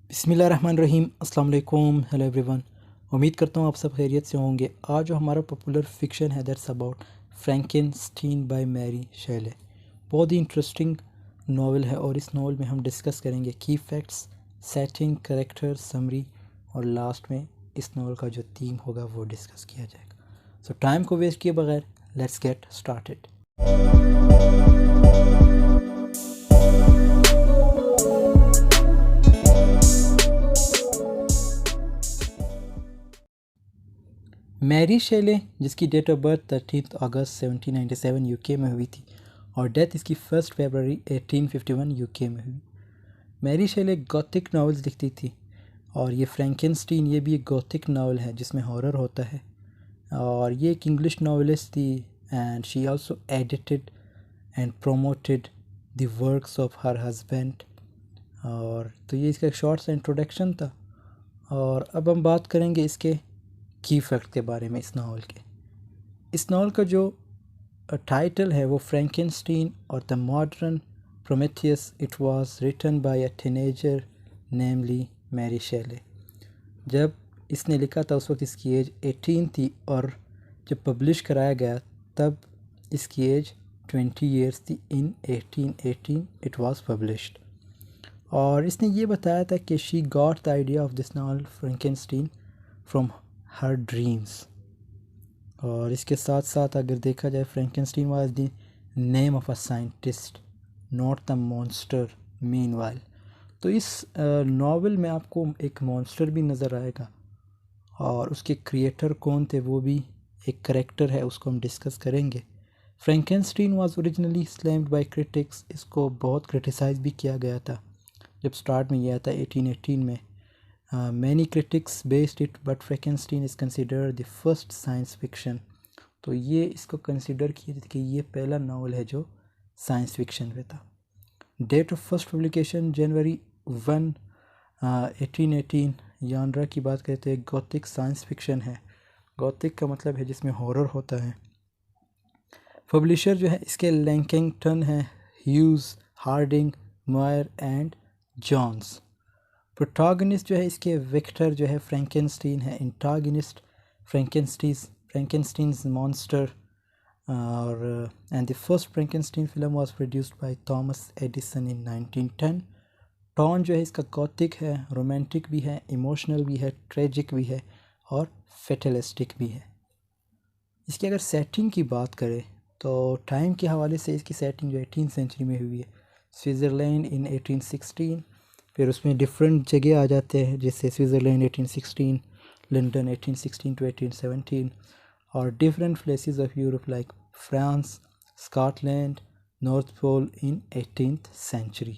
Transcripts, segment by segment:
बिस्मिल्लाहिर्रहमानिर्रहीम। अस्सलाम वालेकुम। Hello everyone. उम्मीद करता हूँ आप सब खैरियत से होंगे। आज जो हमारा पॉपुलर फिक्शन है that's about Frankenstein by Mary Shelley. बहुत ही इंटरेस्टिंग नावल है और इस नावल में हम डिस्कस करेंगे की फैक्ट्स, सेटिंग, कैरेक्टर, समरी और लास्ट में इस नावल का जो थीम होगा वो डिस्कस किया जाएगा। सो टाइम को वेस्ट किए बगैर let's get started. Mary Shelley, जिसकी डेट ऑफ बर्थ 13 अगस्त 1797 यूके में हुई थी और डेथ इसकी 1 फरवरी 1851 यूके में हुई। मैरी शेले गॉथिक नावल्स लिखती थी और ये फ्रैंकेनस्टीन ये भी एक गॉथिक नावल है जिसमें हॉरर होता है और ये एक इंग्लिश नावलिस्ट थी and she also edited and promoted the works of her husband. और तो ये इसका शॉर्ट सा इंट्रोडक्शन था और अब हम बात करेंगे इसके की फैक्ट के बारे में। इस नावल के इस नावल का जो टाइटल है वो फ्रैंकेनस्टीन और the modern Prometheus. It was written by a teenager namely Mary Shelley. जब इसने लिखा था उस वक्त इसकी एज 18 थी और जब पब्लिश कराया गया तब इसकी एज 20 ईयर्स थी। इन 1818 इट वाज पब्लिश्ड और इसने ये बताया था कि she got the idea of this novel फ्रैंकेनस्टीन from her dreams. और इसके साथ साथ अगर देखा जाए फ्रैंकेनस्टीन was the name of a scientist not the monster meanwhile. तो इस नावल में आपको एक मॉन्स्टर भी नज़र आएगा और उसके क्रिएटर कौन थे वो भी एक करेक्टर है, उसको हम डिस्कस करेंगे। Frankenstein was originally slammed by critics. इसको बहुत क्रिटिसाइज़ भी किया गया था जब स्टार्ट में यह था 1818 में। Many critics based it, but Frankenstein is considered the first science fiction। तो ये इसको कंसिडर किया था कि ये पहला नावल है जो साइंस फिक्शन में था। डेट ऑफ फर्स्ट पब्लिकेशन जनवरी 1 1818। यानरा की बात करते हैं, गॉथिक साइंस फिक्शन है। गॉथिक का मतलब है जिसमें हॉरर होता है। पब्लिशर जो है इसके लैंकिंगटन है, Hughes, Harding, Moyer and Jones. Protagonist जो है इसके विक्टर जो है फ्रैंकेनस्टीन है। Antagonist Frankenstein's monster. और and the first Frankenstein film was produced by Thomas Edison in 1910। Tone जो है इसका गॉथिक है, रोमांटिक भी है, इमोशनल भी है, ट्रेजिक भी है और फेटलिस्टिक भी है। इसकी अगर सेटिंग की बात करें तो टाइम के हवाले से इसकी सेटिंग जो 18th सेंचुरी में हुई है। स्विट्ज़रलैंड इन 1816। फिर उसमें डिफरेंट जगह आ जाते हैं जैसे स्विट्ज़रलैंड 1816, लंदन 1816 टू 1817 और different places of Europe like France, Scotland, North Pole in 18th century.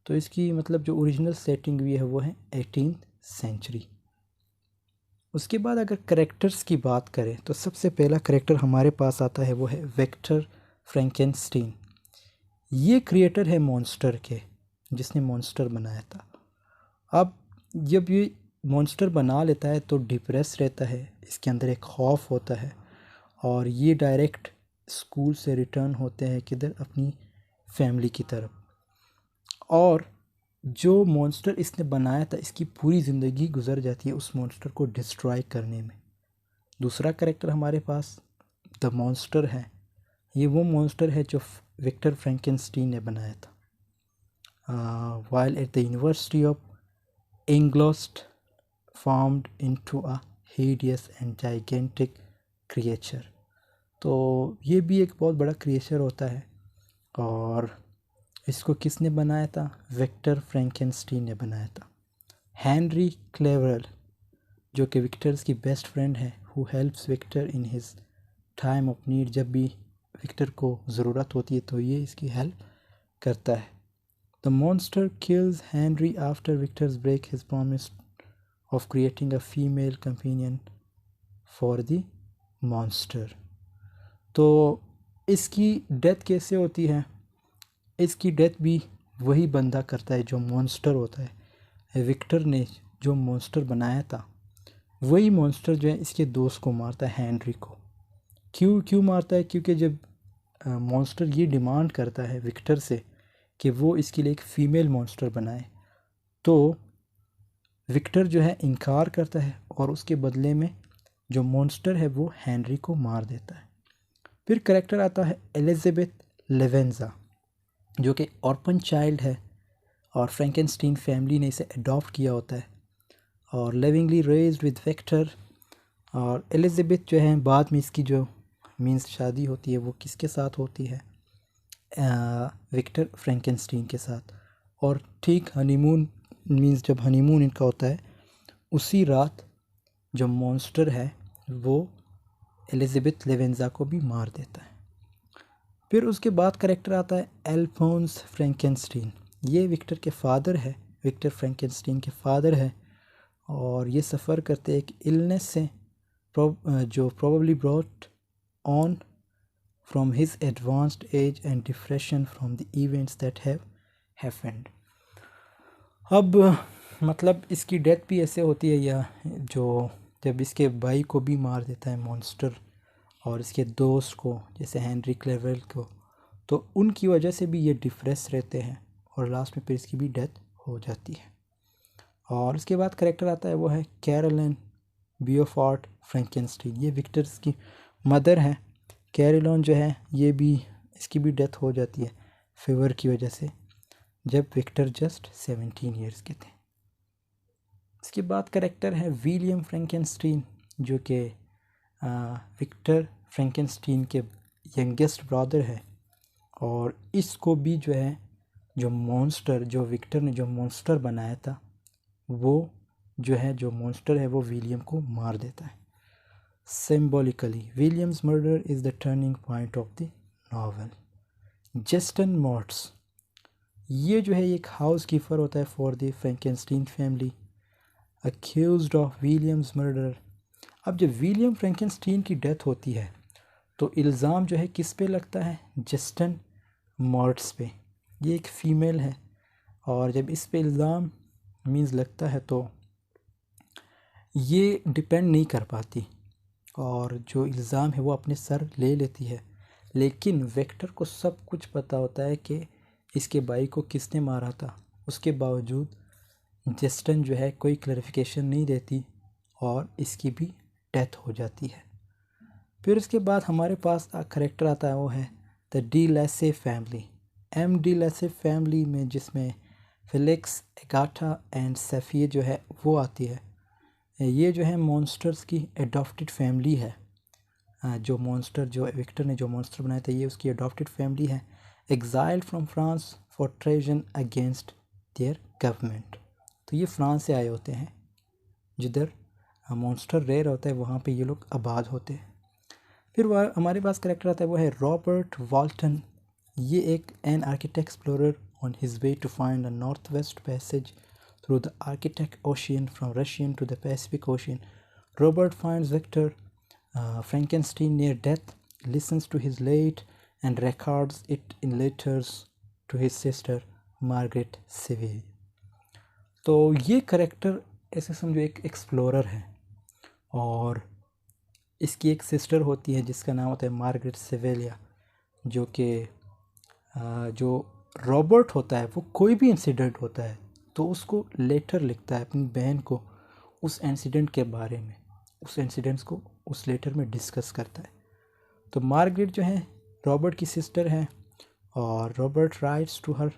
तो इसकी मतलब जो ओरिजिनल सेटिंग हुई है वो है 18th सेंचुरी। उसके बाद अगर करेक्टर्स की बात करें तो सबसे पहला करेक्टर हमारे पास आता है वो है विक्टर फ्रैंकेनस्टीन। ये क्रिएटर है मॉन्स्टर के, जिसने मॉन्स्टर बनाया था। अब जब ये मॉन्स्टर बना लेता है तो डिप्रेस रहता है, इसके अंदर एक खौफ होता है और ये डायरेक्ट स्कूल से रिटर्न होते हैं किधर, अपनी फैमिली की तरफ। और जो मॉन्स्टर इसने बनाया था इसकी पूरी ज़िंदगी गुजर जाती है उस मॉन्स्टर को डिस्ट्रॉय करने में। दूसरा कैरेक्टर हमारे पास द मॉन्स्टर है। ये वो मॉन्स्टर है जो विक्टर फ्रैंकेनस्टीन ने बनाया था while at the University of Ingolstadt, formed into a hideous and gigantic creature। तो ये भी एक बहुत बड़ा क्रिएचर होता है और इसको किसने बनाया था? विक्टर फ्रैंकेनस्टीन ने बनाया था। हेनरी क्लेवरल जो कि विक्टर्स की बेस्ट फ्रेंड है, who helps Victor in his time of need. जब भी विक्टर को ज़रूरत होती है तो ये इसकी हेल्प करता है। The monster kills Henry after Victor breaks his promise of creating a female companion for the monster। तो इसकी डेथ कैसे होती है? इसकी डेथ भी वही बंदा करता है जो मॉन्स्टर होता है। विक्टर ने जो मॉन्स्टर बनाया था वही मॉन्स्टर जो है इसके दोस्त को मारता है, हेनरी को। क्यों मारता है? क्योंकि जब मॉन्स्टर ये डिमांड करता है विक्टर से कि वो इसके लिए एक फ़ीमेल मॉन्स्टर बनाए तो विक्टर जो है इनकार करता है और उसके बदले में जो मॉन्स्टर है वो हेनरी को मार देता है। फिर करेक्टर आता है एलिज़ाबेथ लेवेंजा, जो कि ऑर्फन चाइल्ड है और फ्रैंकेनस्टीन फैमिली ने इसे अडॉप्ट किया होता है और लिविंगली रेज्ड विद विक्टर। और एलिज़ाबेथ जो है बाद में इसकी जो मीन्स शादी होती है वो किसके साथ होती है, विक्टर फ्रैंकेनस्टीन के साथ। और ठीक हनीमून मीन्स जब हनीमून इनका होता है उसी रात जो मॉन्स्टर है वो एलिज़ाबेथ लेवेंजा को भी मार देता है। फिर उसके बाद करेक्टर आता है अल्फोंस फ्रैंकेनस्टीन। ये विक्टर के फादर है, विक्टर फ्रैंकेनस्टीन के फादर है और ये सफ़र करते एक इलनेस से जो probably brought on from his advanced age and depression from the events that have happened. अब मतलब इसकी डेथ भी ऐसे होती है या जो जब इसके भाई को भी मार देता है मॉन्स्टर और इसके दोस्त को जैसे हेनरी क्लेवेल को, तो उनकी वजह से भी ये डिप्रेस रहते हैं और लास्ट में फिर इसकी भी डेथ हो जाती है। और उसके बाद करेक्टर आता है वो है कैरोलिन बियोफोर्ट फ्रैंकेनस्टीन। ये विक्टर्स की मदर है। कैरोलिन जो है ये भी इसकी भी डेथ हो जाती है फीवर की वजह से जब विक्टर जस्ट 17 ईयर्स के थे। इसके बाद करेक्टर है विलियम फ्रैंकेनस्टीन, जो कि विक्टर फ्रैंकेनस्टीन के यंगेस्ट ब्रदर है और इसको भी जो है जो मॉन्स्टर जो विक्टर ने जो मॉन्स्टर बनाया था वो जो है जो मॉन्स्टर है वो विलियम को मार देता है। Symbolically William's murder is the turning point of the novel. Justine Moritz ये जो है एक हाउस कीपर होता है for the Frankenstein family, accused of William's murder. अब जब विलियम फ्रैंकेनस्टीन की डेथ होती है तो इल्ज़ाम जो है किस पे लगता है, जस्टिन मॉर्ट्स पे। ये एक फ़ीमेल है और जब इस पे इल्ज़ाम मीन्स लगता है तो ये डिपेंड नहीं कर पाती और जो इल्ज़ाम है वो अपने सर ले लेती है। लेकिन वेक्टर को सब कुछ पता होता है कि इसके भाई को किसने मारा था, उसके बावजूद जस्टिन जो है कोई क्लैरिफिकेशन नहीं देती और इसकी भी डेथ हो जाती है। फिर उसके बाद हमारे पास करेक्टर आता है वो है the de Lacey family. M de Lacey family में जिसमें फेलिक्स, एगाथा एंड सफ़िया जो है वो आती है। ये जो है मॉन्स्टर्स की एडॉप्टेड फैमिली है। जो मॉन्स्टर जो विक्टर ने जो मॉन्स्टर बनाया था ये उसकी एडॉप्टेड फैमिली है, exiled from France for treason against their government. तो ये फ्रांस से आए होते हैं, जिधर मॉन्स्टर रेयर होता है वहाँ पे ये लोग आबाद होते हैं। फिर वह हमारे पास करेक्टर आता है वो है रॉबर्ट वॉल्टन। ये एक an architect explorer on his way to find a north west passage through the architect ocean from Russian to the Pacific Ocean. Robert finds Victor Frankenstein near death, listens to his late and records it in letters to his sister Margaret Seville। तो ये character ऐसे समझो एक explorer है और इसकी एक sister होती है जिसका नाम होता है मार्गरेट सेवेलिया, जो कि जो रॉबर्ट होता है वो कोई भी इंसिडेंट होता है तो उसको लेटर लिखता है अपनी बहन को उस इंसिडेंट के बारे में, उस इंसिडेंट्स को उस लेटर में डिस्कस करता है। तो मार्गरेट जो है रॉबर्ट की सिस्टर है और Robert writes to her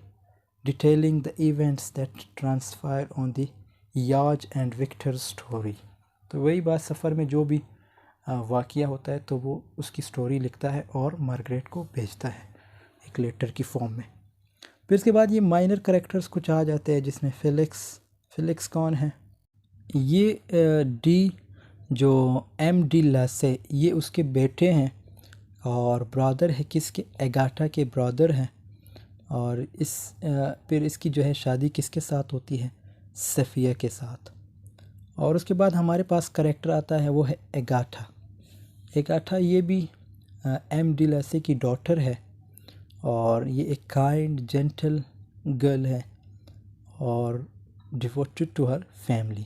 detailing the events that transpire on the याज एंड विक्टर स्टोरी। तो वही बात, सफ़र में जो भी वाक़या होता है तो वो उसकी स्टोरी लिखता है और मार्गरेट को भेजता है एक लेटर की फॉर्म में। फिर इसके बाद ये माइनर करेक्टर्स कुछ आ जाते हैं जिसमें फेलिक्स कौन है, ये डी जो एम डी लासे ये उसके बेटे हैं और ब्रदर है किसके, एगाथा के ब्रदर हैं। और फिर इसकी जो है शादी किसके साथ होती है, सफ़िया के साथ। और उसके बाद हमारे पास करेक्टर आता है वो है एगाथा ये भी एम डी लासे की डॉटर है और ये एक काइंड जेंटल गर्ल है और devoted to her family.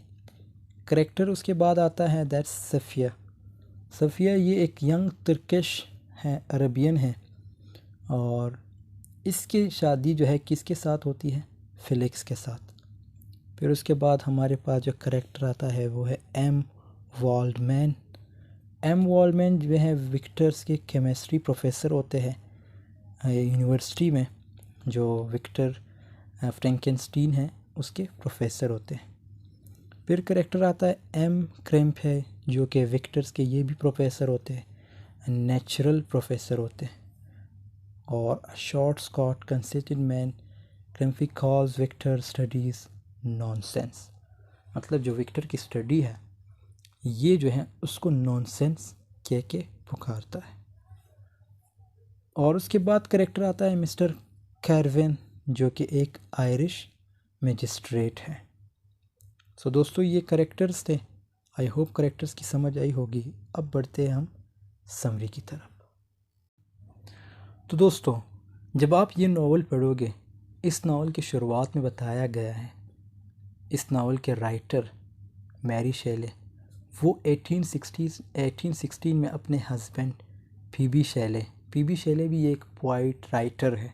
Character उसके बाद आता है दैट्स सफ़िया ये एक यंग तुर्किश है, अरबियन है और इसकी शादी जो है किसके साथ होती है, फेलिक्स के साथ। फिर उसके बाद हमारे पास जो करेक्टर आता है वो है एम वॉल्डमैन। एम वॉल्डमैन जो है विक्टर्स के केमिस्ट्री प्रोफेसर होते हैं यूनिवर्सिटी में, जो विक्टर फ्रैंकेनस्टीन है उसके प्रोफेसर होते हैं। फिर करेक्टर आता है एम क्रेम्प है, जो कि विक्टर्स के ये भी प्रोफेसर होते हैं, नेचुरल प्रोफेसर होते हैं। और short squat consistent man Krempe calls Victor studies nonsense, मतलब जो विक्टर की स्टडी है ये जो है उसको नॉनसेंस कह के पुकारता है। और उसके बाद करेक्टर आता है मिस्टर कैरवेन, जो कि एक आयरिश मैजिस्ट्रेट है। सो दोस्तों ये करेक्टर्स थे। आई होप करेक्टर्स की समझ आई होगी। अब बढ़ते हैं हम समरी की तरफ। तो दोस्तों जब आप ये नावल पढ़ोगे, इस नावल की शुरुआत में बताया गया है इस नावल के राइटर मैरी शेले वो 1816 में अपने हस्बैंड पीबी शेले भी एक पोइट राइटर है,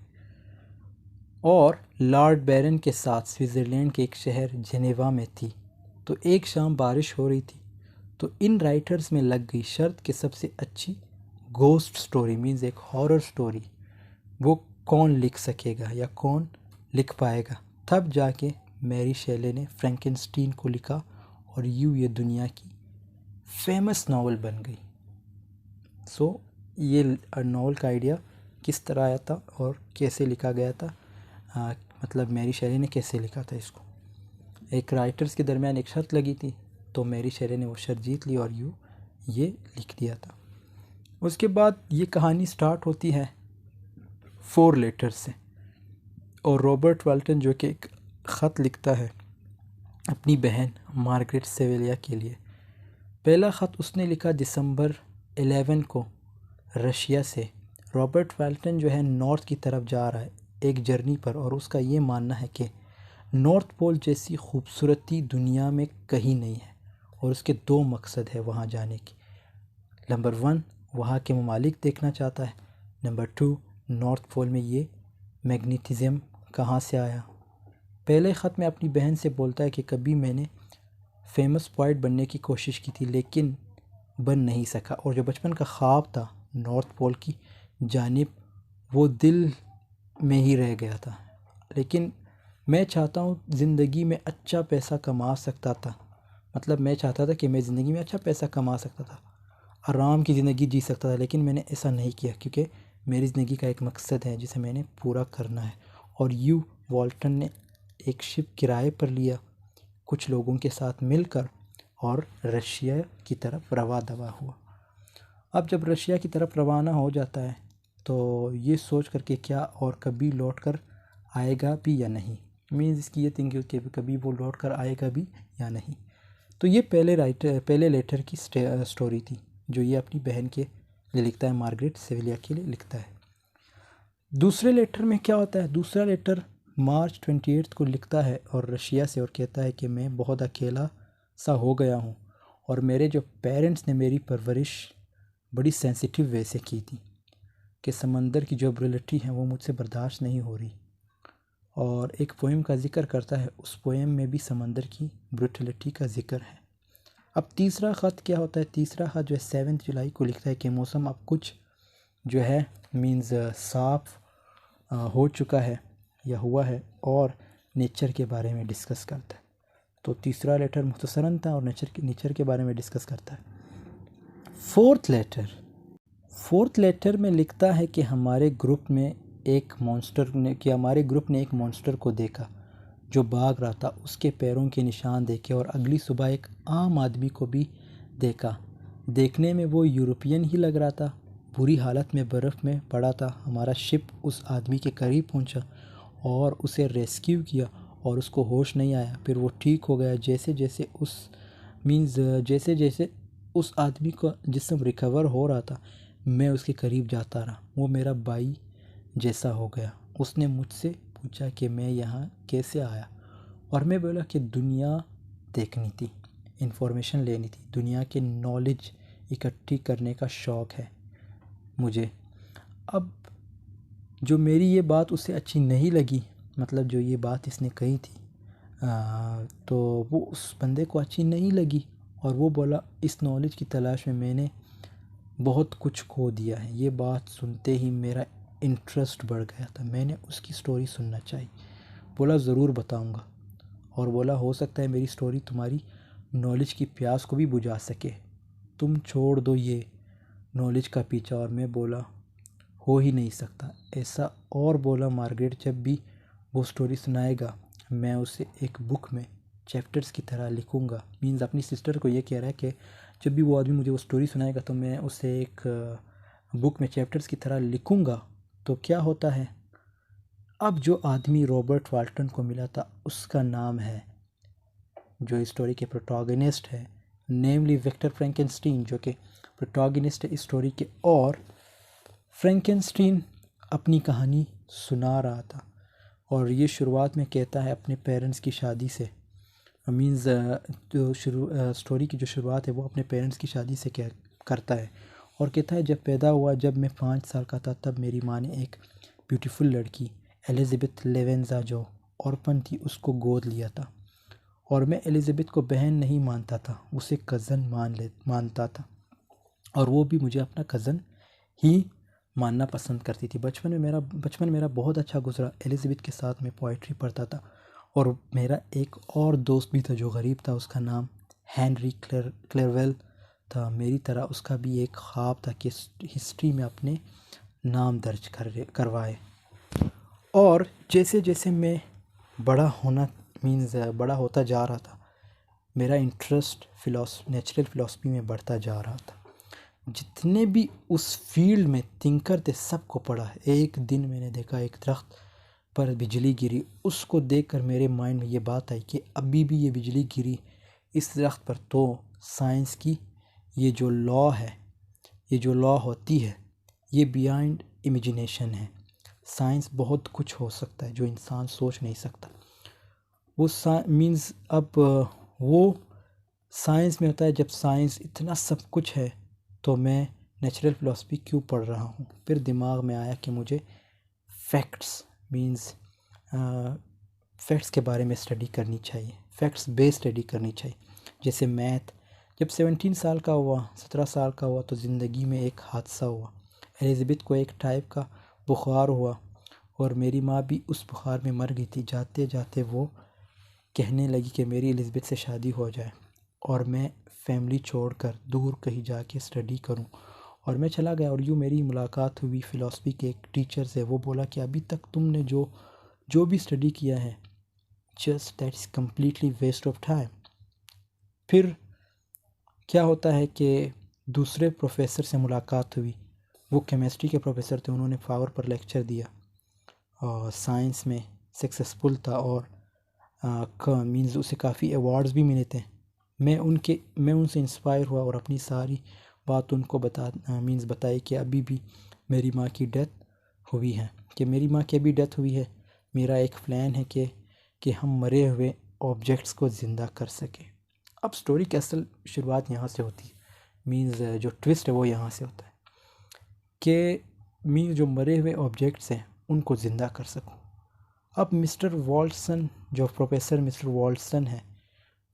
और लॉर्ड बैरन के साथ स्विट्ज़रलैंड के एक शहर जेनेवा में थी। तो एक शाम बारिश हो रही थी, तो इन राइटर्स में लग गई शर्त कि सबसे अच्छी गोस्ट स्टोरी मीन्स एक हॉरर स्टोरी वो कौन लिख सकेगा या कौन लिख पाएगा। तब जाके मैरी शेले ने फ्रैंकेनस्टीन को लिखा और यूँ ये दुनिया की फेमस नावल बन गई। सो ये नावल का आइडिया किस तरह आया था और कैसे लिखा गया था, मतलब मैरी शेले ने कैसे लिखा था इसको। एक राइटर्स के दरमियान एक शर्त लगी थी, तो मैरी शेले ने वो शर्त जीत ली और यूँ ये लिख दिया था। उसके बाद ये कहानी स्टार्ट होती है 4 लेटर्स से, और रॉबर्ट वाल्टन जो कि एक ख़त लिखता है अपनी बहन मार्गरेट सेवेलिया के लिए। पहला ख़त उसने लिखा दिसंबर 11 को रशिया से। रॉबर्ट वाल्टन जो है नॉर्थ की तरफ जा रहा है एक जर्नी पर, और उसका ये मानना है कि नॉर्थ पोल जैसी खूबसूरती दुनिया में कहीं नहीं है, और उसके 2 मकसद है वहाँ जाने की। नंबर 1 वहाँ के ममालिक देखना चाहता है, नंबर 2 नॉर्थ पोल में ये मैग्नेटिज़म कहाँ से आया। पहले ख़त में अपनी बहन से बोलता है कि कभी मैंने फेमस पोइट बनने की कोशिश की थी लेकिन बन नहीं सका, और जो बचपन का ख्वाब था नॉर्थ पोल की जानिब वो दिल में ही रह गया था। लेकिन मैं चाहता हूँ ज़िंदगी में अच्छा पैसा कमा सकता था, मतलब मैं चाहता था कि मैं ज़िंदगी में अच्छा पैसा कमा सकता था, आराम की ज़िंदगी जी सकता था, लेकिन मैंने ऐसा नहीं किया क्योंकि मेरी ज़िंदगी का एक मकसद है जिसे मैंने पूरा करना है। और यू वॉल्टन ने एक शिप किराए पर लिया कुछ लोगों के साथ मिलकर और रशिया की तरफ रवा दवा हुआ। अब जब रशिया की तरफ रवाना हो जाता है तो ये सोच कर के क्या और कभी लौट कर आएगा भी या नहीं, मीन्स इसकी ये थिंकिंग कि कभी वो लौट कर आएगा भी या नहीं। तो ये पहले लेटर की स्टोरी थी जो ये अपनी बहन के लिए लिखता है, मार्गरेट सेविलिया के लिए लिखता है। दूसरे लेटर में क्या होता है, दूसरा लेटर मार्च 28 को लिखता है और रशिया से, और कहता है कि मैं बहुत अकेला सा हो गया हूँ और मेरे जो पेरेंट्स ने मेरी परवरिश बड़ी सेंसिटिव वे से की थी कि समंदर की जो ब्रुटलिटी है वो मुझसे बर्दाश्त नहीं हो रही। और एक पोएम का जिक्र करता है, उस पोएम में भी समंदर की ब्रुटलिटी का जिक्र है। अब तीसरा ख़त क्या होता है, तीसरा ख़त जो है 7 जुलाई को लिखता है कि मौसम अब कुछ जो है मीन्स साफ़ हो चुका है या हुआ है, और नेचर के बारे में डिस्कस करता है। तो तीसरा लेटर मुख्तसरन था और नेचर के बारे में डिस्कस करता है। फोर्थ लेटर में लिखता है कि हमारे ग्रुप ने एक मॉन्स्टर को देखा जो भाग रहा था, उसके पैरों के निशान देखे, और अगली सुबह एक आम आदमी को भी देखा। देखने में वो यूरोपियन ही लग रहा था, बुरी हालत में बर्फ़ में पड़ा था। हमारा शिप उस आदमी के करीब पहुंचा और उसे रेस्क्यू किया और उसको होश नहीं आया, फिर वो ठीक हो गया। जैसे जैसे उस आदमी का जिस्म रिकवर हो रहा था, मैं उसके करीब जाता रहा, वो मेरा भाई जैसा हो गया। उसने मुझसे पूछा कि मैं यहाँ कैसे आया, और मैं बोला कि दुनिया देखनी थी, इन्फॉर्मेशन लेनी थी, दुनिया के नॉलेज इकट्ठी करने का शौक़ है मुझे। अब जो मेरी ये बात उसे अच्छी नहीं लगी, मतलब जो ये बात इसने कही थी तो वो उस बंदे को अच्छी नहीं लगी और वो बोला इस नॉलेज की तलाश में मैंने बहुत कुछ खो दिया है। ये बात सुनते ही मेरा इंटरेस्ट बढ़ गया था, मैंने उसकी स्टोरी सुनना चाहिए। बोला ज़रूर बताऊंगा, और बोला हो सकता है मेरी स्टोरी तुम्हारी नॉलेज की प्यास को भी बुझा सके, तुम छोड़ दो ये नॉलेज का पीछा। और मैं बोला हो ही नहीं सकता ऐसा, और बोला मार्गरेट जब भी वो स्टोरी सुनाएगा मैं उसे एक बुक में चैप्टर्स की तरह लिखूंगा। मीन्स अपनी सिस्टर को ये कह रहा है कि जब भी वो आदमी मुझे वो स्टोरी सुनाएगा तो मैं उसे एक बुक में चैप्टर्स की तरह लिखूंगा। तो क्या होता है, अब जो आदमी रॉबर्ट वाल्टन को मिला था उसका नाम है, जो इस स्टोरी के प्रोटोगनिस्ट है, नेमली विक्टर फ्रैंकेनस्टीन, जो कि प्रोटोगनिस्ट है इस स्टोरी के। और फ्रैंकेनस्टीन अपनी कहानी सुना रहा था और ये शुरुआत में कहता है अपने पेरेंट्स की शादी से। मीन्स जो स्टोरी की जो शुरुआत है वो अपने पेरेंट्स की शादी से करता है और कहता है जब पैदा हुआ, जब मैं 5 साल का था, तब मेरी माँ ने एक ब्यूटीफुल लड़की एलिज़ाबेथ लेवेंजा जो ऑर्फन थी उसको गोद लिया था। और मैं एलिज़ाबेथ को बहन नहीं मानता था, उसे कज़न मानता था, और वो भी मुझे अपना कज़न ही मानना पसंद करती थी। बचपन मेरा बहुत अच्छा गुजरा। एलिज़ाबेथ के साथ मैं पोइट्री पढ़ता था और मेरा एक और दोस्त भी था जो गरीब था, उसका नाम हेनरी क्लेरवेल था। मेरी तरह उसका भी एक ख्वाब था कि हिस्ट्री में अपने नाम दर्ज करवाए। और जैसे जैसे मैं बड़ा होता जा रहा था, मेरा इंटरेस्ट नेचुरल फ़िलासफ़ी में बढ़ता जा रहा था। जितने भी उस फील्ड में थिंकर थे सबको पढ़ा। एक दिन मैंने देखा एक दरख्त पर बिजली गिरी, उसको देखकर मेरे माइंड में ये बात आई कि अभी भी ये बिजली गिरी इस दरख्त पर, तो साइंस की ये जो लॉ है, ये जो लॉ होती है, ये बियॉन्ड इमेजिनेशन है। साइंस बहुत कुछ हो सकता है जो इंसान सोच नहीं सकता। वो मीन्स अब वो साइंस में होता है। जब साइंस इतना सब कुछ है तो मैं नेचुरल फ़िलासफ़ी क्यों पढ़ रहा हूँ। फिर दिमाग में आया कि मुझे फैक्ट्स फैक्ट्स के बारे में स्टडी करनी चाहिए, फैक्ट्स बेस्ड स्टडी करनी चाहिए। जैसे मैथ। जब 17 साल का हुआ तो ज़िंदगी में एक हादसा हुआ। एलिज़ाबेथ को एक टाइप का बुखार हुआ और मेरी माँ भी उस बुखार में मर गई थी। जाते जाते वो कहने लगी कि मेरी एलिज़ाबेथ से शादी हो जाए और मैं फैमिली छोड़कर दूर कहीं जाके स्टडी करूं। और मैं चला गया और यूँ मेरी मुलाकात हुई फ़िलासफ़ी के एक टीचर से। वो बोला कि अभी तक तुमने जो भी स्टडी किया है, just that is completely waste of time. फिर क्या होता है कि दूसरे प्रोफेसर से मुलाकात हुई। वो केमिस्ट्री के प्रोफेसर थे, उन्होंने पावर पर लेक्चर दिया और साइंस में सक्सेसफुल था और मीन्स उसे काफ़ी अवार्ड्स भी मिले थे। मैं उनसे इंस्पायर हुआ और अपनी सारी बात उनको बताई कि अभी भी मेरी माँ की डेथ हुई है, मेरा एक प्लान है कि हम मरे हुए ऑब्जेक्ट्स को ज़िंदा कर सकें। अब स्टोरी की असल शुरुआत यहाँ से होती है। मीन्स जो ट्विस्ट है वो यहाँ से होता है कि मीन्स जो मरे हुए ऑब्जेक्ट्स हैं उनको ज़िंदा कर सकूँ। अब मिस्टर वॉल्टसन, जो प्रोफेसर मिस्टर वॉल्टसन है,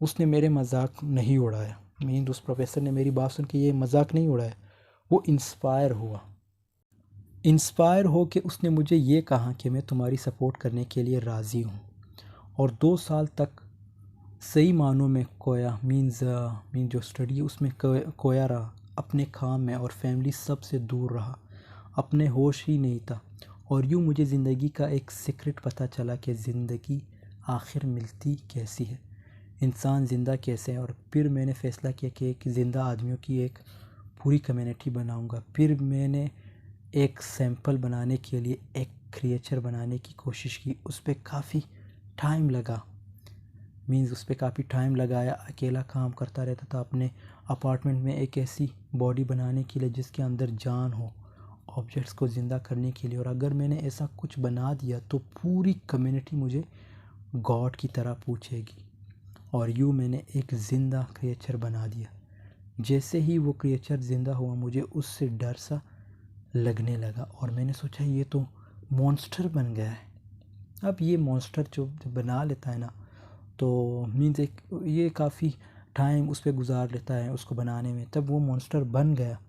उसने मेरे मजाक नहीं उड़ाया। मीन्स उस प्रोफेसर ने मेरी बात सुन के ये मजाक नहीं उड़ाया, वो इंस्पायर हो के उसने मुझे ये कहा कि मैं तुम्हारी सपोर्ट करने के लिए राज़ी हूँ। और 2 साल तक सही मानों में खोया, मीन्स जो स्टडी है उसमें खोया रहा, अपने काम में और फैमिली सब से दूर रहा, अपने होश ही नहीं था। और यूँ मुझे ज़िंदगी का एक सीक्रेट पता चला कि ज़िंदगी आखिर मिलती कैसी है, इंसान ज़िंदा कैसे है। और फिर मैंने फ़ैसला किया कि एक ज़िंदा आदमियों की एक पूरी कम्युनिटी बनाऊंगा। फिर मैंने एक सैंपल बनाने के लिए एक क्रिएचर बनाने की कोशिश की। उस पर काफ़ी टाइम लगा, लगाया, अकेला काम करता रहता था अपने अपार्टमेंट में एक ऐसी बॉडी बनाने के लिए जिसके अंदर जान हो, ऑब्जेक्ट्स को ज़िंदा करने के लिए। और अगर मैंने ऐसा कुछ बना दिया तो पूरी कम्युनिटी मुझे गॉड की तरह पूछेगी। और यूँ मैंने एक ज़िंदा क्रिएचर बना दिया। जैसे ही वो क्रिएचर ज़िंदा हुआ मुझे उससे डर सा लगने लगा और मैंने सोचा ये तो मॉन्स्टर बन गया है। अब ये मॉन्स्टर जो बना लेता है ना, तो मीन्स एक ये काफ़ी टाइम उस पर गुजार लेता है उसको बनाने में। तब वो मॉन्स्टर बन गया,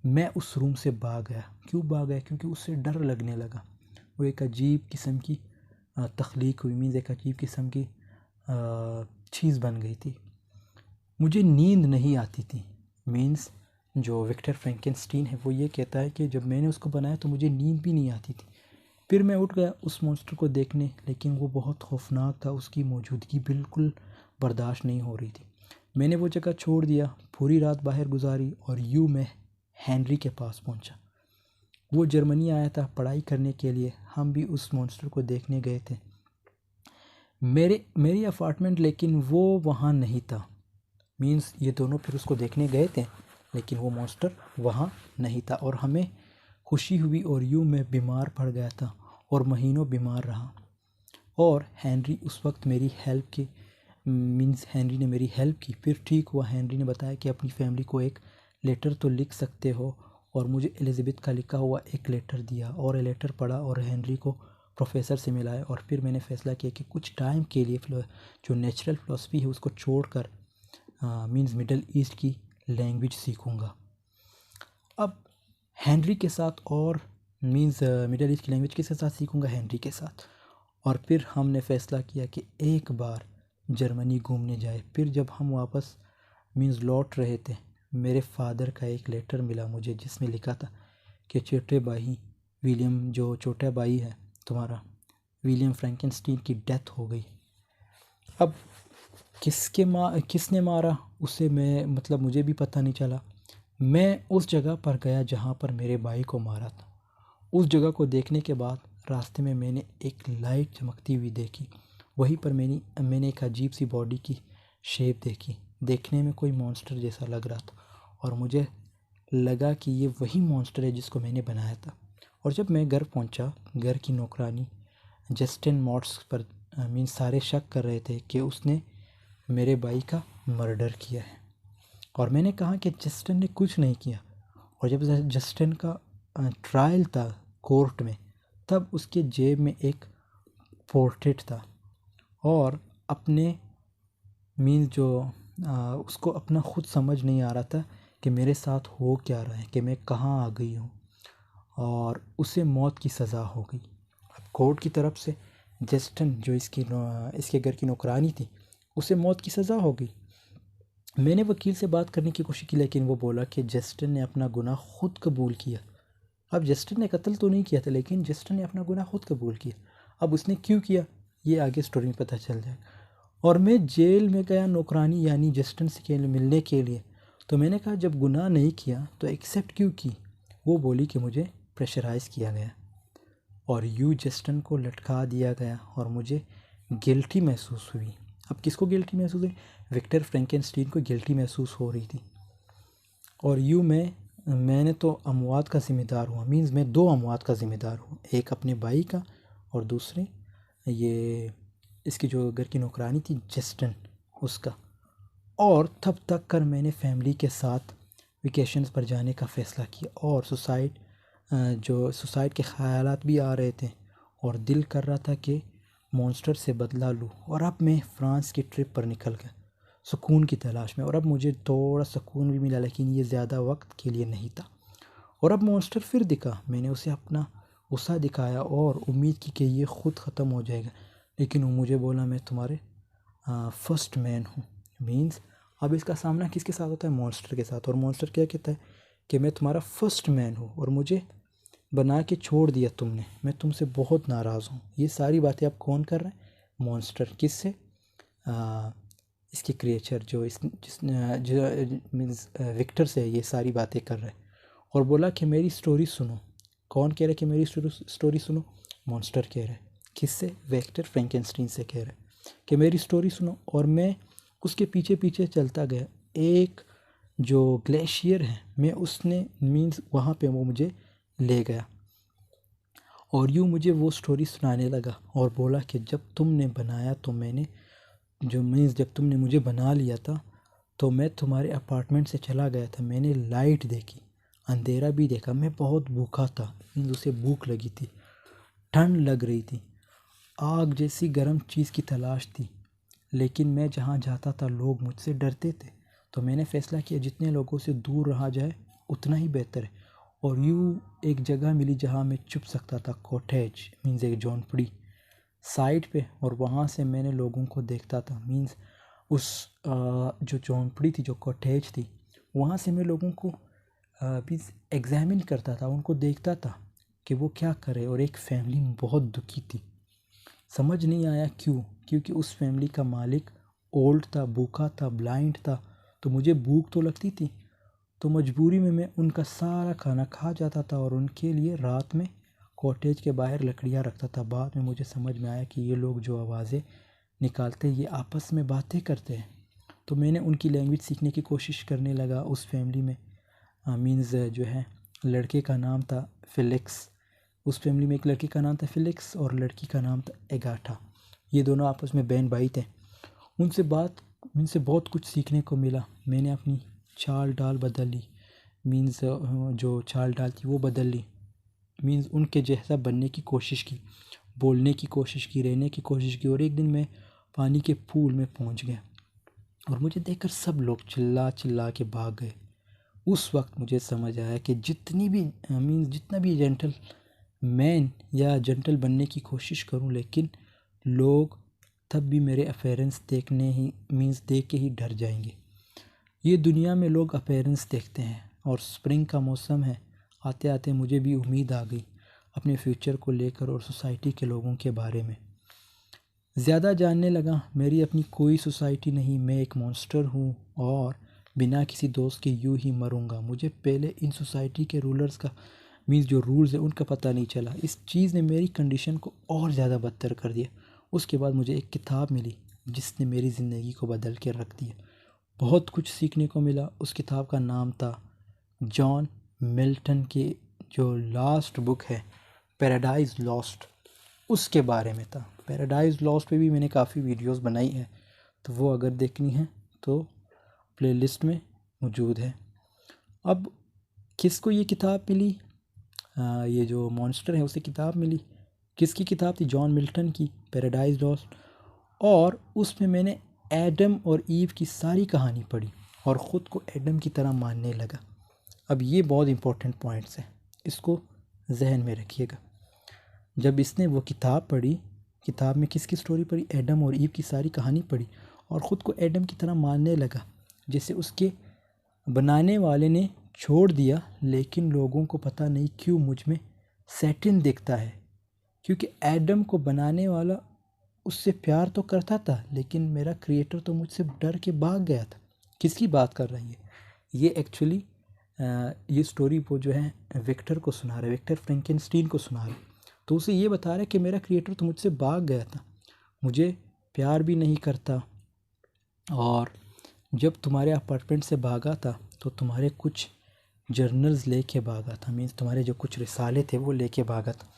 मैं उस रूम से भाग गया। क्यों भाग गया? क्योंकि उससे डर लगने लगा। वो एक अजीब किस्म की तख्लीक हुई, मीन्स एक अजीब किस्म की चीज़ बन गई थी। मुझे नींद नहीं आती थी। मीन्स जो विक्टर फ्रैंकेनस्टीन है वो ये कहता है कि जब मैंने उसको बनाया तो मुझे नींद भी नहीं आती थी। फिर मैं उठ गया उस मॉन्स्टर को देखने, लेकिन वो बहुत खौफनाक था, उसकी मौजूदगी बिल्कुल बर्दाश्त नहीं हो रही थी। मैंने वो जगह छोड़ दिया, पूरी रात बाहर गुजारी और यूँ मैं हेनरी के पास पहुंचा। वो जर्मनी आया था पढ़ाई करने के लिए, हम भी उस मॉन्स्टर को देखने गए थे। मेरी अपार्टमेंट, लेकिन वो वहाँ नहीं था। मीन्स ये दोनों फिर उसको देखने गए थे, लेकिन वो मॉन्स्टर वहाँ नहीं था। और हमें खुशी हुई और यूँ मैं बीमार पड़ गया था और महीनों बीमार रहा। और हेनरी उस वक्त मेरी हेल्प की, मीन्स हेनरी ने मेरी हेल्प की। फिर ठीक हुआ। हेनरी ने बताया कि अपनी फैमिली को एक लेटर तो लिख सकते हो, और मुझे एलिज़ाबेथ का लिखा हुआ एक लेटर दिया और ये लेटर पढ़ा और हेनरी को प्रोफेसर से मिलाया। और फिर मैंने फ़ैसला किया कि कुछ टाइम के लिए जो नेचुरल फ़िलासफ़ी है उसको छोड़कर मीन्स मिडल ईस्ट की लैंग्वेज सीखूँगा। अब हेनरी के साथ, और मीन्स मिडल ईस्ट की लैंग्वेज किसके साथ सीखूँगा? हेनरी के साथ। और फिर हमने फ़ैसला किया कि एक बार जर्मनी घूमने जाए। फिर जब हम वापस मीन्स लौट रहे थे, मेरे फादर का एक लेटर मिला मुझे जिसमें लिखा था कि छोटे भाई विलियम, जो छोटा भाई है तुम्हारा विलियम फ्रैंकेनस्टीन की डेथ हो गई। अब किसने मारा उसे मुझे भी पता नहीं चला। मैं उस जगह पर गया जहाँ पर मेरे भाई को मारा था। उस जगह को देखने के बाद रास्ते में मैंने एक लाइट चमकती हुई देखी। वहीं पर मैंने एक अजीब सी बॉडी की शेप देखी, देखने में कोई मॉन्स्टर जैसा लग रहा था। और मुझे लगा कि ये वही मॉन्स्टर है जिसको मैंने बनाया था। और जब मैं घर पहुंचा, घर की नौकरानी जस्टिन मॉट्स पर मीन्स सारे शक कर रहे थे कि उसने मेरे भाई का मर्डर किया है। और मैंने कहा कि जस्टिन ने कुछ नहीं किया। और जब जस्टिन का ट्रायल था कोर्ट में, तब उसके जेब में एक पोर्ट्रेट था और अपने मीन्स जो उसको अपना खुद समझ नहीं आ रहा था कि मेरे साथ हो क्या रहा है, कि मैं कहाँ आ गई हूँ। और उसे मौत की सज़ा हो गई। अब कोर्ट की तरफ से जस्टिन, जो इसके घर की नौकरानी थी, उसे मौत की सज़ा हो गई। मैंने वकील से बात करने की कोशिश की, लेकिन वो बोला कि जस्टिन ने अपना गुनाह खुद कबूल किया। अब जस्टिन ने कत्ल तो नहीं किया था, लेकिन जस्टिन ने अपना गुनाह खुद कबूल किया। अब उसने क्यों किया ये आगे स्टोरी में पता चल जाएगा। और मैं जेल में गया नौकरानी यानी जस्टिन से मिलने के लिए। तो मैंने कहा जब गुनाह नहीं किया तो एक्सेप्ट क्यों की? वो बोली कि मुझे प्रेशराइज़ किया गया और जस्टिन को लटका दिया गया और मुझे गिल्टी महसूस हुई। अब किसको गिल्टी महसूस हुई? विक्टर फ्रैंकेनस्टीन को गिल्टी महसूस हो रही थी। और मैंने तो अमवात का ज़िम्मेदार हुआ। मीन्स मैं दो अमवात का ज़िम्मेदार हूँ, एक अपने भाई का और दूसरे ये इसकी जो घर की नौकरानी थी जस्टिन, उसका। और तब तक कर मैंने फैमिली के साथ वेकेशंस पर जाने का फ़ैसला किया और सुसाइड के ख़यालात भी आ रहे थे और दिल कर रहा था कि मॉन्स्टर से बदला लूँ। और अब मैं फ़्रांस की ट्रिप पर निकल गया सुकून की तलाश में। और अब मुझे थोड़ा सुकून भी मिला, लेकिन ये ज़्यादा वक्त के लिए नहीं था। और अब मॉन्स्टर फिर दिखा। मैंने उसे अपना गुस्सा दिखाया और उम्मीद की कि ये ख़ुद ख़त्म हो जाएगा, लेकिन वो मुझे बोला मैं तुम्हारे फर्स्ट मैन हूँ। मीन्स अब इसका सामना किसके साथ होता है? मॉन्स्टर के साथ। और मॉन्स्टर क्या कहता है कि मैं तुम्हारा फर्स्ट मैन हूँ और मुझे बना के छोड़ दिया तुमने, मैं तुमसे बहुत नाराज़ हूँ। ये सारी बातें अब कौन कर रहा है? मॉन्स्टर। किससे? इसके क्रिएचर जो मीन्स विक्टर से ये सारी बातें कर रहा है। और बोला कि मेरी स्टोरी सुनो। कौन कह रहा है कि मेरी स्टोरी सुनो? मॉन्स्टर कह रहा है। किससे? विक्टर फ्रैंकेनस्टीन से कह रहा है कि मेरी स्टोरी सुनो। और मैं उसके पीछे पीछे चलता गया। एक जो ग्लेशियर है, मैं उसने मीन्स वहाँ पे वो मुझे ले गया और यूँ मुझे वो स्टोरी सुनाने लगा और बोला कि जब तुमने बनाया तो मैंने जब तुमने मुझे बना लिया था तो मैं तुम्हारे अपार्टमेंट से चला गया था। मैंने लाइट देखी, अंधेरा भी देखा। मैं बहुत भूखा था, मीन्स उसे भूख लगी थी, ठंड लग रही थी, आग जैसी गर्म चीज़ की तलाश थी। लेकिन मैं जहाँ जाता था लोग मुझसे डरते थे। तो मैंने फ़ैसला किया जितने लोगों से दूर रहा जाए उतना ही बेहतर है। और यूँ एक जगह मिली जहाँ मैं छुप सकता था, कॉटेज मीन्स एक झोंपड़ी साइड पे, और वहाँ से मैंने लोगों को देखता था। मीन्स उस जो झोंपड़ी थी, जो कॉटेज थी, वहाँ से मैं लोगों को मीन्स एग्ज़ामिन करता था, उनको देखता था कि वो क्या करे। और एक फैमिली बहुत दुखी थी, समझ नहीं आया क्यों, क्योंकि उस फैमिली का मालिक ओल्ड था, भूखा था, ब्लाइंड था। तो मुझे भूख तो लगती थी, तो मजबूरी में मैं उनका सारा खाना खा जाता था और उनके लिए रात में कॉटेज के बाहर लकड़ियाँ रखता था। बाद में मुझे समझ में आया कि ये लोग जो आवाज़ें निकालते हैं ये आपस में बातें करते हैं। तो मैंने उनकी लैंग्वेज सीखने की कोशिश करने लगा उस फैमिली में। मीन्स जो है, लड़के का नाम था फिलिक्स। उस फैमिली में एक लड़के का नाम था फिलिक्स और लड़की का नाम था एगाथा। ये दोनों आपस में बहन भाई थे। उनसे बहुत कुछ सीखने को मिला। मैंने अपनी चाल डाल बदल ली, मीन्स जो चाल डाल थी वो बदल ली। मीन्स उनके जैसा बनने की कोशिश की, बोलने की कोशिश की, रहने की कोशिश की। और एक दिन मैं पानी के पूल में पहुंच गया और मुझे देखकर सब लोग चिल्ला चिल्ला के भाग गए। उस वक्त मुझे समझ आया कि जितनी भी मीन्स जितना भी जेंटल मैन या जेंटल बनने की कोशिश करूं, लेकिन लोग तब भी मेरे अपेरेंस देखने ही मीन्स देख के ही डर जाएंगे। ये दुनिया में लोग अपीयरेंस देखते हैं। और स्प्रिंग का मौसम है, आते आते मुझे भी उम्मीद आ गई अपने फ्यूचर को लेकर और सोसाइटी के लोगों के बारे में। ज़्यादा जानने लगा मेरी अपनी कोई सोसाइटी नहीं, मैं एक मॉन्स्टर हूँ और बिना किसी दोस्त के यूं ही मरूंगा। मुझे पहले इन सोसाइटी के रूलर्स का मीन्स जो रूल्स है उनका पता नहीं चला। इस चीज़ ने मेरी कंडीशन को और ज़्यादा बदतर कर दिया। उसके बाद मुझे एक किताब मिली जिसने मेरी ज़िंदगी को बदल के रख दिया। बहुत कुछ सीखने को मिला। उस किताब का नाम था जॉन मिल्टन की जो लास्ट बुक है पैराडाइज लॉस्ट, उसके बारे में था। पैराडाइज लॉस्ट पे भी मैंने काफ़ी वीडियोस बनाई है, तो वो अगर देखनी है तो प्लेलिस्ट में मौजूद है। अब किसको ये किताब मिली? ये जो मॉन्स्टर है उसे किताब मिली। किसकी किताब थी? जॉन मिल्टन की, पैराडाइज लॉस्ट। और उसमें मैंने एडम और ईव की सारी कहानी पढ़ी और ख़ुद को एडम की तरह मानने लगा। अब ये बहुत इंपॉर्टेंट पॉइंट्स हैं, इसको जहन में रखिएगा। जब इसने वो किताब पढ़ी, किताब में किसकी स्टोरी पढ़ी? एडम और ईव की सारी कहानी पढ़ी और ख़ुद को एडम की तरह मानने लगा, जैसे उसके बनाने वाले ने छोड़ दिया। लेकिन लोगों को पता नहीं क्यों मुझ में सैटिन दिखता है, क्योंकि एडम को बनाने वाला उससे प्यार तो करता था, लेकिन मेरा क्रिएटर तो मुझसे डर के भाग गया था। किसकी बात कर रही है ये? एक्चुअली ये स्टोरी वो जो है विक्टर को सुना रहा है, विक्टर फ्रैंकेनस्टीन को सुना रहा है। तो उसे ये बता रहा है कि मेरा क्रिएटर तो मुझसे भाग गया था, मुझे प्यार भी नहीं करता, और जब तुम्हारे अपार्टमेंट से भागा था तो तुम्हारे कुछ जर्नल्स लेके भागा था, मीन्स तुम्हारे जो कुछ रिसाले थे वो लेके भागा था।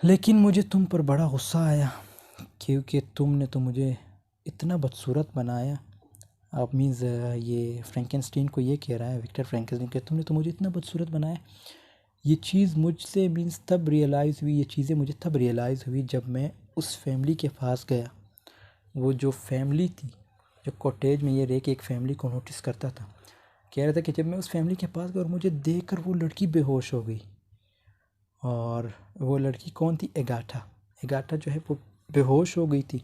लेकिन मुझे तुम पर बड़ा गुस्सा आया क्योंकि तुमने तो मुझे इतना बदसूरत बनाया। आप मीन्स ये फ्रैंकेनस्टीन को ये कह रहा है, विक्टर फ्रैंकेनस्टीन के, तुमने तो मुझे इतना बदसूरत बनाया। ये चीज़ मुझसे मीन्स तब रियलाइज़ हुई, ये चीज़ें मुझे तब रियलाइज़ हुई जब मैं उस फैमिली के पास गया। वो जो फैमिली थी, जो कॉटेज में ये रह के एक फैमिली को नोटिस करता था, कह रहा था कि जब मैं उस फैमिली के पास गया और मुझे देखकर वो लड़की बेहोश हो गई। और वो लड़की कौन थी? एगाथा। एगाथा जो है वो बेहोश हो गई थी।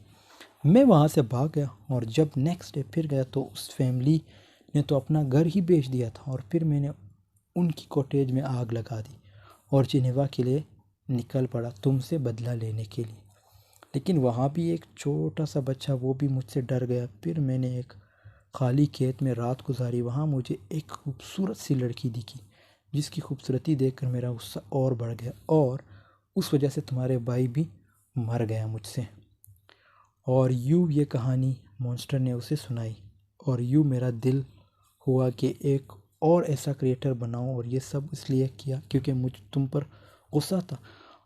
मैं वहाँ से भाग गया और जब नेक्स्ट डे फिर गया तो उस फैमिली ने तो अपना घर ही बेच दिया था। और फिर मैंने उनकी कॉटेज में आग लगा दी और जिनेवा के लिए निकल पड़ा तुमसे बदला लेने के लिए। लेकिन वहाँ भी एक छोटा सा बच्चा, वो भी मुझसे डर गया। फिर मैंने एक खाली खेत में रात गुजारी। वहाँ मुझे एक खूबसूरत सी लड़की दिखी जिसकी खूबसूरती देखकर मेरा गुस्सा और बढ़ गया, और उस वजह से तुम्हारे भाई भी मर गया मुझसे। और यूँ ये कहानी मॉन्स्टर ने उसे सुनाई और यूँ मेरा दिल हुआ कि एक और ऐसा क्रिएटर बनाऊं। और ये सब इसलिए किया क्योंकि मुझ तुम पर गुस्सा था।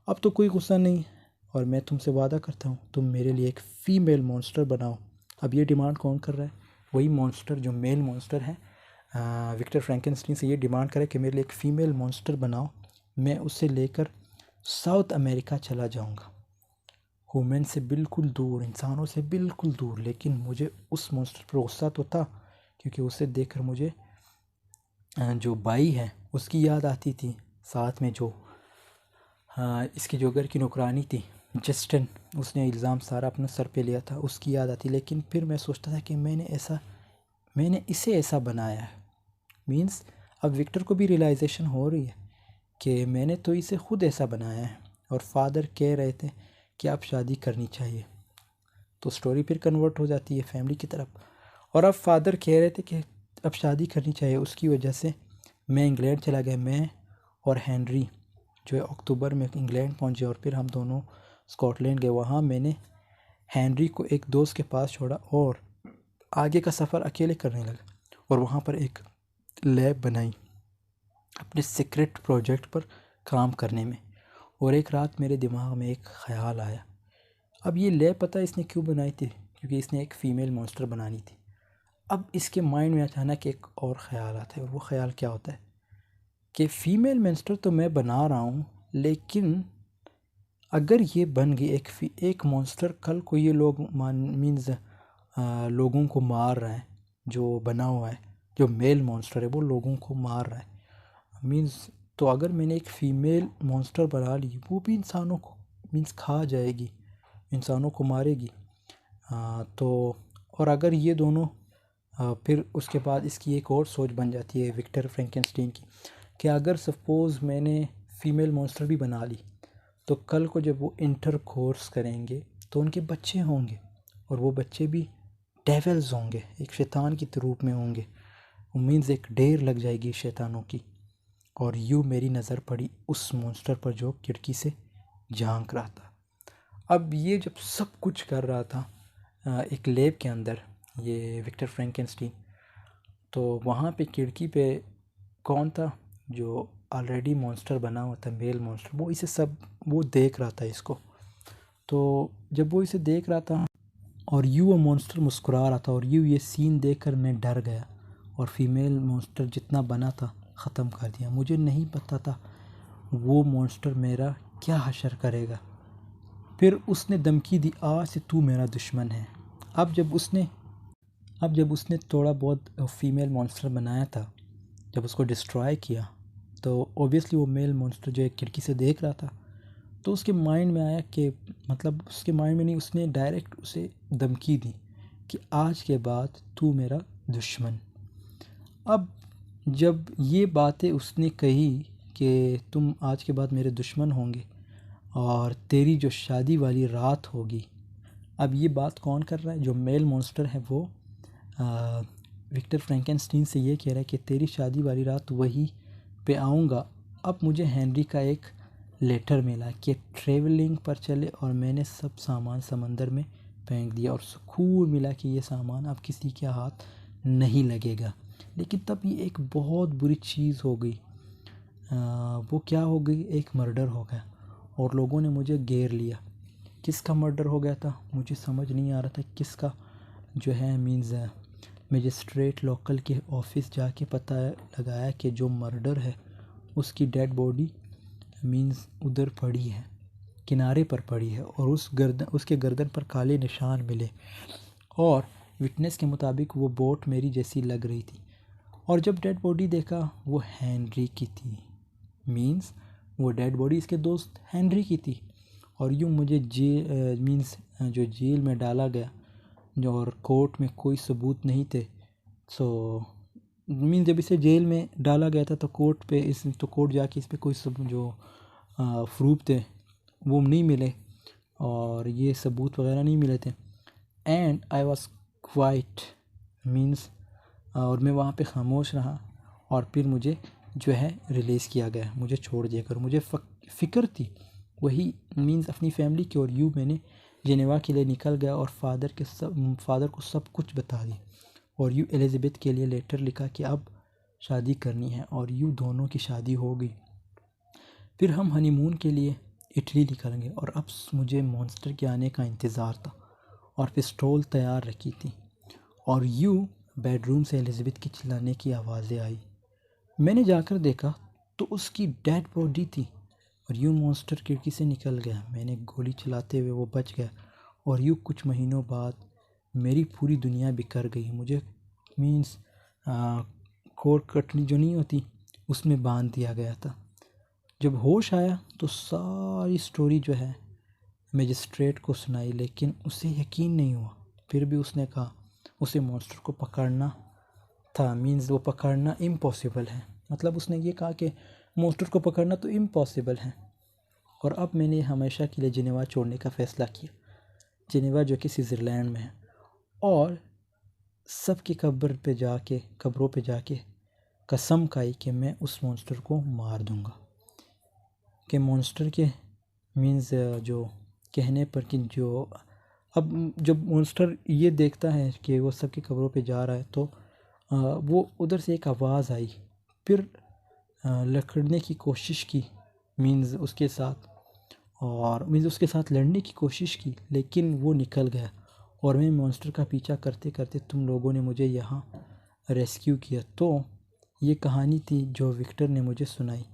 अब तो कोई गुस्सा नहीं और मैं तुमसे वादा करता हूँ तुम मेरे लिए एक फ़ीमेल मॉन्स्टर बनाओ। अब ये डिमांड कौन कर रहा है? वही मॉन्स्टर जो मेल मॉन्स्टर है, विक्टर फ्रैंकेनस्टीन से ये डिमांड करे कि मेरे लिए एक फ़ीमेल मॉन्स्टर बनाओ। मैं उसे लेकर साउथ अमेरिका चला जाऊँगा। ह्यूमन से बिल्कुल दूर, इंसानों से बिल्कुल दूर। लेकिन मुझे उस मॉन्स्टर पर गुस्सा तो था, क्योंकि उसे देखकर मुझे जो बाई है उसकी याद आती थी, साथ में जो इसके जो घर की नौकरानी थी जस्टिन, उसने इल्ज़ाम सारा अपने सर पे लिया था, उसकी याद आती। लेकिन फिर मैं सोचता था कि मैंने इसे ऐसा बनाया है। मींस अब विक्टर को भी रियलाइजेशन हो रही है कि मैंने तो इसे खुद ऐसा बनाया है। और फादर कह रहे थे कि आप शादी करनी चाहिए, तो स्टोरी फिर कन्वर्ट हो जाती है फैमिली की तरफ। और अब फादर कह रहे थे कि अब शादी करनी चाहिए, उसकी वजह से मैं इंग्लैंड चला गया। मैं और हेनरी जो है अक्टूबर में इंग्लैंड पहुंचे और फिर हम दोनों स्कॉटलैंड गए। वहाँ मैंने हेनरी को एक दोस्त के पास छोड़ा और आगे का सफ़र अकेले करने लगा। और वहाँ पर एक लैब बनाई अपने सीक्रेट प्रोजेक्ट पर काम करने में। और एक रात मेरे दिमाग में एक ख़्याल आया। अब ये लैब पता है इसने क्यों बनाई थी? क्योंकि इसने एक फ़ीमेल मॉन्स्टर बनानी थी। अब इसके माइंड में अचानक एक और ख़्याल आता है, और वो ख़्याल क्या होता है कि फ़ीमेल मॉन्स्टर तो मैं बना रहा हूँ, लेकिन अगर ये बन गई एक मॉन्स्टर, कल को ये लोग मीन्स लोगों को मार रहा है, जो बना हुआ है, जो मेल मॉन्स्टर है वो लोगों को मार रहा है मीन्स। तो अगर मैंने एक फ़ीमेल मॉन्स्टर बना ली, वो भी इंसानों को मीन्स खा जाएगी, इंसानों को मारेगी। तो और अगर ये दोनों फिर उसके बाद इसकी एक और सोच बन जाती है विक्टर फ्रैंकेनस्टीन की, कि अगर सपोज़ मैंने फ़ीमेल मॉन्स्टर भी बना ली, तो कल को जब वो इंटर कोर्स करेंगे तो उनके बच्चे होंगे, और वो बच्चे भी डेविल्स होंगे, एक शैतान की रूप में होंगे। मीन्स एक ढेर लग जाएगी शैतानों की। और यूँ मेरी नज़र पड़ी उस मॉन्स्टर पर जो खिड़की से झांक रहा था। अब ये जब सब कुछ कर रहा था एक लैब के अंदर, ये विक्टर फ्रैंकेनस्टीन, तो वहाँ पे खिड़की पे कौन था जो ऑलरेडी मॉन्स्टर बना हुआ था, मेल मॉन्स्टर, वो देख रहा था इसको। तो जब वो इसे देख रहा था और यूँ वो मॉन्स्टर मुस्कुरा रहा था, और यूँ ये सीन देखकर मैं डर गया और फीमेल मॉन्स्टर जितना बना था ख़त्म कर दिया। मुझे नहीं पता था वो मॉन्स्टर मेरा क्या हशर करेगा। फिर उसने धमकी दी, आज से तू मेरा दुश्मन है। अब जब उसने थोड़ा बहुत फीमेल मॉन्स्टर बनाया था, जब उसको डिस्ट्रॉय किया, तो ऑब्वियसली वो मेल मॉन्स्टर जो एक खिड़की से देख रहा था, तो उसके माइंड में आया कि मतलब उसके माइंड में नहीं, उसने डायरेक्ट उसे धमकी दी कि आज के बाद तू मेरा दुश्मन। अब जब ये बातें उसने कही कि तुम आज के बाद मेरे दुश्मन होंगे और तेरी जो शादी वाली रात होगी, अब ये बात कौन कर रहा है? जो मेल मॉन्स्टर है वो विक्टर फ्रैंकेनस्टीन से ये कह रहा है कि तेरी शादी वाली रात वही पे आऊँगा। अब मुझे हेनरी का एक लेटर मिला कि ट्रेवलिंग पर चले, और मैंने सब सामान समंदर में फेंक दिया, और सुकून मिला कि ये सामान अब किसी के हाथ नहीं लगेगा। लेकिन तब ये एक बहुत बुरी चीज़ हो गई। वो क्या हो गई? एक मर्डर हो गया और लोगों ने मुझे घेर लिया। किसका मर्डर हो गया था मुझे समझ नहीं आ रहा था किसका। जो है मीन्स मजिस्ट्रेट लोकल के ऑफिस जाके पता लगाया कि जो मर्डर है उसकी डेड बॉडी मीन्स उधर पड़ी है, किनारे पर पड़ी है, और उसके गर्दन पर काले निशान मिले, और विटनेस के मुताबिक वो बोट मेरी जैसी लग रही थी। और जब डेड बॉडी देखा वो हेनरी की थी। मीन्स वो डेड बॉडी इसके दोस्त हेनरी की थी। और यूँ मुझे जो जेल में डाला गया, जो और कोर्ट में कोई सबूत नहीं थे। सो मीन्स जब इसे जेल में डाला गया था तो कोर्ट जाके इस पर कोई जो प्रूफ थे वो नहीं मिले, और ये सबूत वगैरह नहीं मिले थे। And I was quite means, और मैं वहाँ पे खामोश रहा, और फिर मुझे जो है रिलीज़ किया गया, मुझे छोड़ दिया कर। मुझे फ़िक्र थी वही मीन्स अपनी फैमिली की, और यूँ मैंने जेनेवा के लिए निकल गया और फादर को सब कुछ बता दिया, और यूँ एलिज़ाबेथ के लिए लेटर लिखा कि अब शादी करनी है, और यूँ दोनों की शादी हो गई। फिर हम हनीमून के लिए इटली निकल गए, और अब मुझे मॉन्स्टर के आने का इंतज़ार था, और पिस्तौल तैयार रखी थी। और यूँ बेडरूम से एलिज़ाबेथ की चिल्लाने की आवाज़ें आई। मैंने जाकर देखा तो उसकी डेड बॉडी थी, और यूँ मॉन्स्टर खिड़की से निकल गया। मैंने गोली चलाते हुए वो बच गया और यूँ कुछ महीनों बाद मेरी पूरी दुनिया बिखर गई। मुझे मीन्स कोर कटनी जो नहीं होती उसमें बांध दिया गया था। जब होश आया तो सारी स्टोरी जो है मजिस्ट्रेट को सुनाई, लेकिन उसे यकीन नहीं हुआ। फिर भी उसने कहा उसे मॉन्स्टर को पकड़ना था, मीन्स वो पकड़ना इम्पॉसिबल है। मतलब उसने ये कहा कि मॉन्स्टर को पकड़ना तो इम्पॉसिबल है। और अब मैंने हमेशा के लिए जिनेवा छोड़ने का फ़ैसला किया, जिनेवा जो कि स्विट्ज़रलैंड में है, और सबकी कब्रों पे जाके कसम खाई कि मैं उस मॉन्स्टर को मार दूंगा। कि मॉन्स्टर के मीन्स जो कहने पर कि जो अब जब मॉन्स्टर ये देखता है कि वो सबकी कब्रों पे जा रहा है तो वो उधर से एक आवाज़ आई। फिर लड़ने की कोशिश की मीन्स उसके साथ, और मीन्स उसके साथ लड़ने की कोशिश की, लेकिन वो निकल गया और मैं मॉन्स्टर का पीछा करते करते तुम लोगों ने मुझे यहाँ रेस्क्यू किया। तो ये कहानी थी जो विक्टर ने मुझे सुनाई।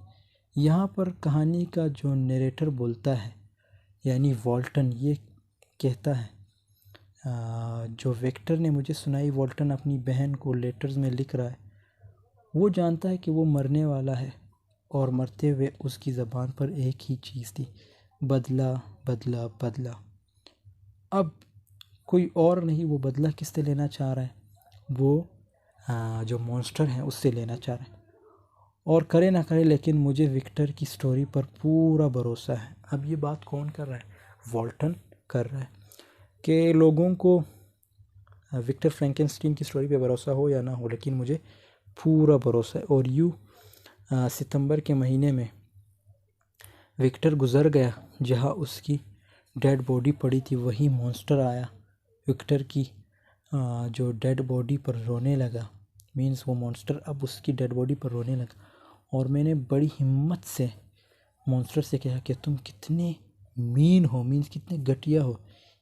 यहाँ पर कहानी का जो नरेटर बोलता है यानी वॉल्टन ये कहता है, जो विक्टर ने मुझे सुनाई, वॉल्टन अपनी बहन को लेटर्स में लिख रहा है। वो जानता है कि वो मरने वाला है और मरते हुए उसकी ज़बान पर एक ही चीज़ थी, बदला बदला बदला। अब कोई और नहीं, वो बदला किससे लेना चाह रहा है? वो जो मॉन्स्टर है उससे लेना चाह रहा है। और करे ना करे, लेकिन मुझे विक्टर की स्टोरी पर पूरा भरोसा है। अब ये बात कौन कर रहा है? वॉल्टन कर रहा है। कि लोगों को विक्टर फ्रैंकेनस्टीन की स्टोरी पे भरोसा हो या ना हो, लेकिन मुझे पूरा भरोसा है। और सितंबर के महीने में विक्टर गुज़र गया, जहाँ उसकी डेड बॉडी पड़ी थी वही मॉन्स्टर आया विक्टर की जो डेड बॉडी पर रोने लगा। मीन्स वो मॉन्स्टर अब उसकी डेड बॉडी पर रोने लगा। और मैंने बड़ी हिम्मत से मॉन्स्टर से कहा कि तुम कितने मीन हो, मीन्स कितने घटिया हो,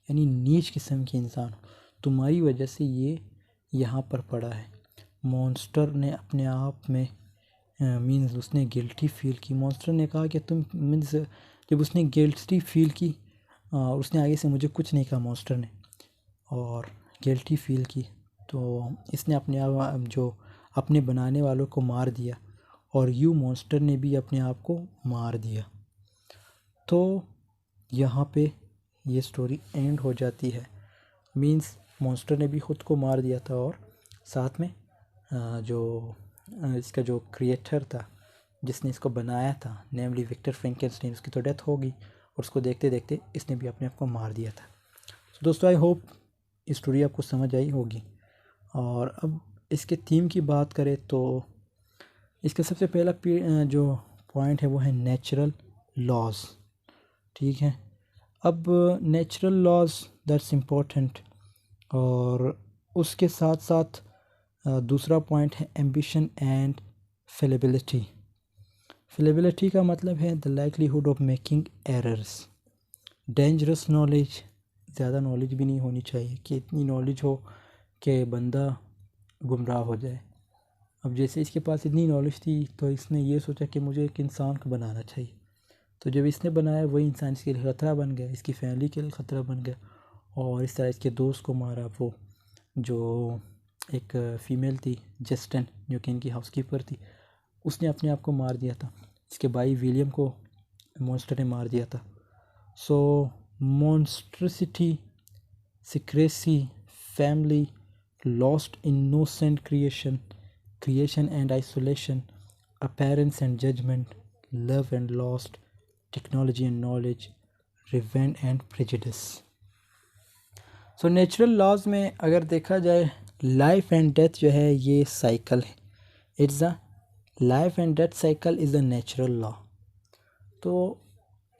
यानी नीच किस्म के इंसान हो, तुम्हारी वजह से ये यहाँ पर पड़ा है। मॉन्स्टर ने अपने आप में मीन्स उसने गिल्टी फील की। मॉन्स्टर ने कहा कि तुम मीन्स जब उसने गिल्टी फील की, उसने आगे से मुझे कुछ नहीं कहा मॉन्स्टर ने, और गिल्टी फील की तो इसने अपने आप जो अपने बनाने वालों को मार दिया, और यूँ मॉन्स्टर ने भी अपने आप को मार दिया। तो यहाँ पे ये स्टोरी एंड हो जाती है। मीन्स मॉन्स्टर ने भी ख़ुद को मार दिया था, और साथ में जो इसका जो क्रिएटर था जिसने इसको बनाया था, नेमली विक्टर फ्रैंकेनस्टीन, उसकी तो डेथ होगी और उसको देखते देखते इसने भी अपने आप को मार दिया था। तो दोस्तों, आई होप इस स्टोरी आपको समझ आई होगी। और अब इसके थीम की बात करें तो इसका सबसे पहला जो पॉइंट है वो है नेचुरल लॉज। ठीक है, अब नेचुरल लॉज दैट्स इम्पोर्टेंट, और उसके साथ साथ दूसरा पॉइंट है एम्बिशन एंड फेलेबिलिटी। फेलेबिलिटी का मतलब है the likelihood of making errors. Dangerous knowledge, ज़्यादा नॉलेज भी नहीं होनी चाहिए कि इतनी नॉलेज हो कि बंदा गुमराह हो जाए। अब जैसे इसके पास इतनी नॉलेज थी तो इसने ये सोचा कि मुझे एक इंसान को बनाना चाहिए। तो जब इसने बनाया वही इंसान इसके लिए ख़तरा बन गया, इसकी फैमिली के लिए ख़तरा बन गया, और इस तरह इसके दोस्त को मारा। वो जो एक फ़ीमेल थी जस्टिन, जो कि इनकी हाउसकीपर थी, उसने अपने आप को मार दिया था। इसके भाई विलियम को मॉन्स्टर ने मार दिया था। So monstrosity, secrecy, family, lost innocent creation and isolation, appearance and judgment, love and lost, technology and knowledge, revenge and prejudice. So natural laws में अगर देखा जाए, लाइफ एंड डेथ जो है ये साइकिल है। It's a life and death cycle is a natural law. तो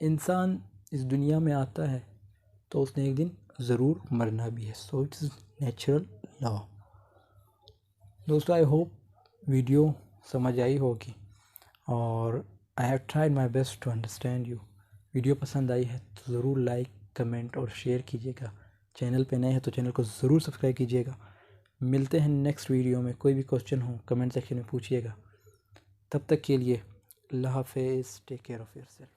इंसान इस दुनिया में आता है तो उसने एक दिन ज़रूर मरना भी है। So it's natural law. दोस्तों, आई होप वीडियो समझ आई होगी, और I have tried my best to understand you. Video पसंद आई है तो ज़रूर लाइक, कमेंट और शेयर कीजिएगा। चैनल पे नए हैं तो चैनल को ज़रूर सब्सक्राइब कीजिएगा। मिलते हैं नेक्स्ट वीडियो में। कोई भी क्वेश्चन हो कमेंट सेक्शन में पूछिएगा। तब तक के लिए अल्लाह हाफ़िज़, टेक केयर ऑफ़ योरसेल्फ।